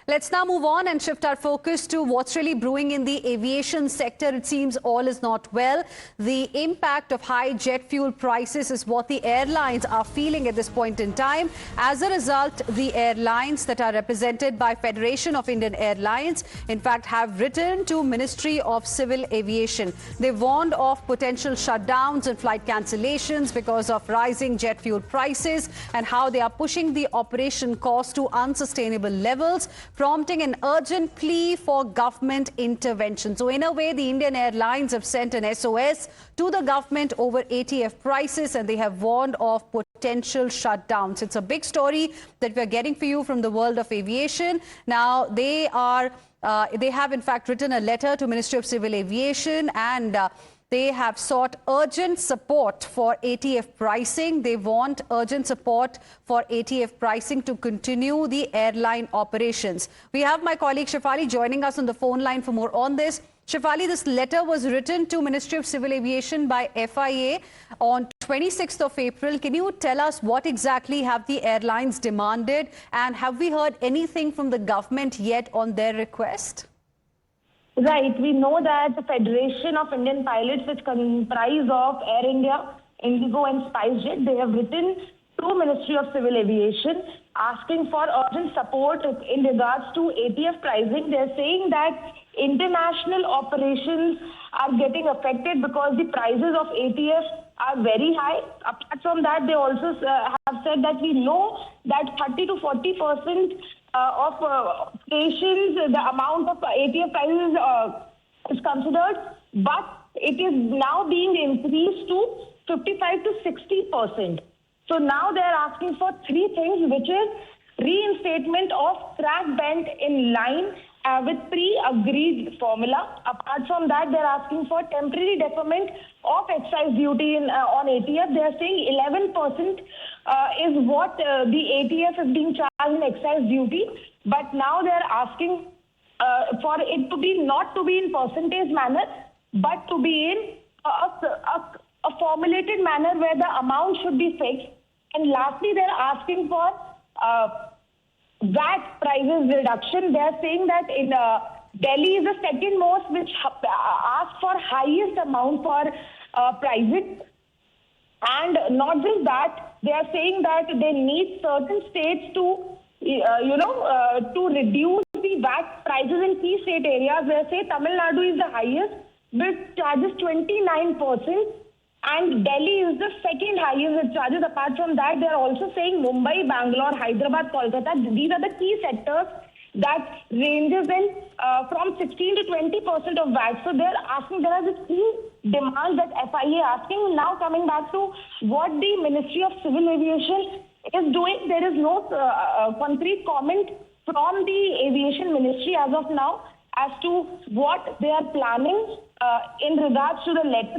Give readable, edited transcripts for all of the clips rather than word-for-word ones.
Let's now move on and shift our focus to what's really brewing in the aviation sector. It seems all is not well. The impact of high jet fuel prices is what the airlines are feeling at this point in time. As a result, the airlines that are represented by Federation of Indian Airlines, in fact, have written to Ministry of Civil Aviation. They warned of potential shutdowns and flight cancellations because of rising jet fuel prices and how they are pushing the operation cost to unsustainable levels, prompting an urgent plea for government intervention. So in a way, the Indian Airlines have sent an SOS to the government over ATF prices, and they have warned of potential shutdowns. It's a big story that we're getting for you from the world of aviation. Now, they have in fact written a letter to Ministry of Civil Aviation, and they have sought urgent support for ATF pricing. They want urgent support for ATF pricing to continue the airline operations. We have my colleague Shefali joining us on the phone line for more on this. Shefali, this letter was written to Ministry of Civil Aviation by FIA on 26th of April. Can you tell us what exactly have the airlines demanded, and have we heard anything from the government yet on their request? Right. We know that the Federation of Indian Pilots, which comprise of Air India, Indigo and SpiceJet, they have written to Ministry of Civil Aviation asking for urgent support in regards to ATF pricing. They're saying that international operations are getting affected because the prices of ATF are very high. Apart from that, they also have said that we know that 30 to 40% of stations, the amount of ATF prices is considered, but it is now being increased to 55 to 60%. So now they are asking for three things, which is reinstatement of track band in line with pre-agreed formula. Apart from that, they are asking for temporary deferment of excise duty on ATF. They are saying 11% is what the ATF is being charged in excise duty. But now they are asking for it to be not to be in percentage manner, but to be in a formulated manner where the amount should be fixed. And lastly, they are asking for VAT prices reduction. They are saying that in Delhi is the second most, which asks for highest amount for pricing. And not just that, they are saying that they need certain states to, to reduce the VAT prices in key state areas. They say Tamil Nadu is the highest, which charges 29%. And Delhi is the second highest with charges. Apart from that, they are also saying Mumbai, Bangalore, Hyderabad, Kolkata. These are the key sectors that ranges in from 16 to 20% of VAT. So they are asking, there are the key demands that FIA asking. Now coming back to what the Ministry of Civil Aviation is doing, there is no concrete comment from the Aviation Ministry as of now as to what they are planning in regards to the letter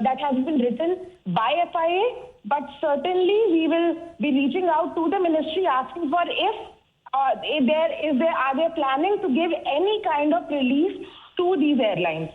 that has been written by FIA. But certainly we will be reaching out to the ministry asking for if are they planning to give any kind of relief to these airlines.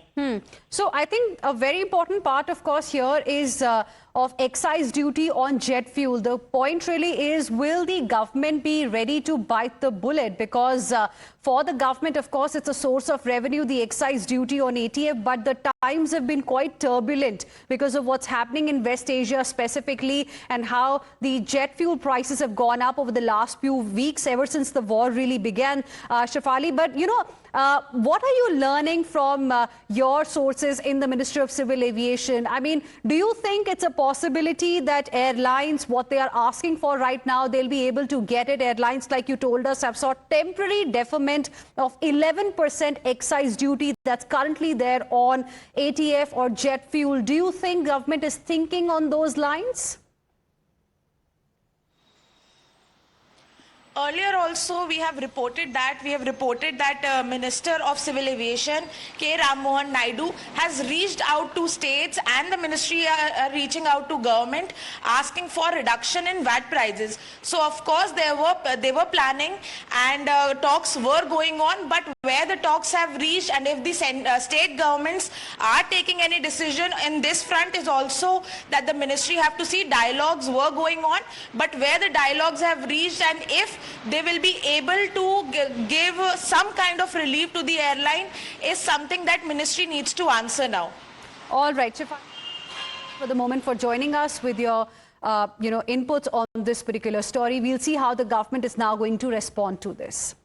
So I think a very important part, of course, here is of excise duty on jet fuel. The point really is, will the government be ready to bite the bullet? Because for the government, of course, it's a source of revenue, the excise duty on ATF, but the times have been quite turbulent because of what's happening in West Asia specifically, and how the jet fuel prices have gone up over the last few weeks ever since the war really began, Shefali. But, what are you learning from your sources in the Ministry of Civil Aviation? I mean, do you think it's a possibility that airlines, what they are asking for right now, they'll be able to get it? Airlines, like you told us, have sought temporary deferment of 11% excise duty that's currently there on ATF or jet fuel. Do you think government is thinking on those lines? Earlier also we have reported that Minister of Civil Aviation K. Ram Mohan Naidu has reached out to states, and the ministry are reaching out to government asking for reduction in VAT prices. So of course they were planning, and talks were going on, but where the talks have reached, and if the state governments are taking any decision in this front, is also that the ministry have to see dialogues were going on, but where the dialogues have reached, and if they will be able to give some kind of relief to the airline is something that ministry needs to answer now. All right, Shifa, for the moment for joining us with your inputs on this particular story. We'll see how the government is now going to respond to this.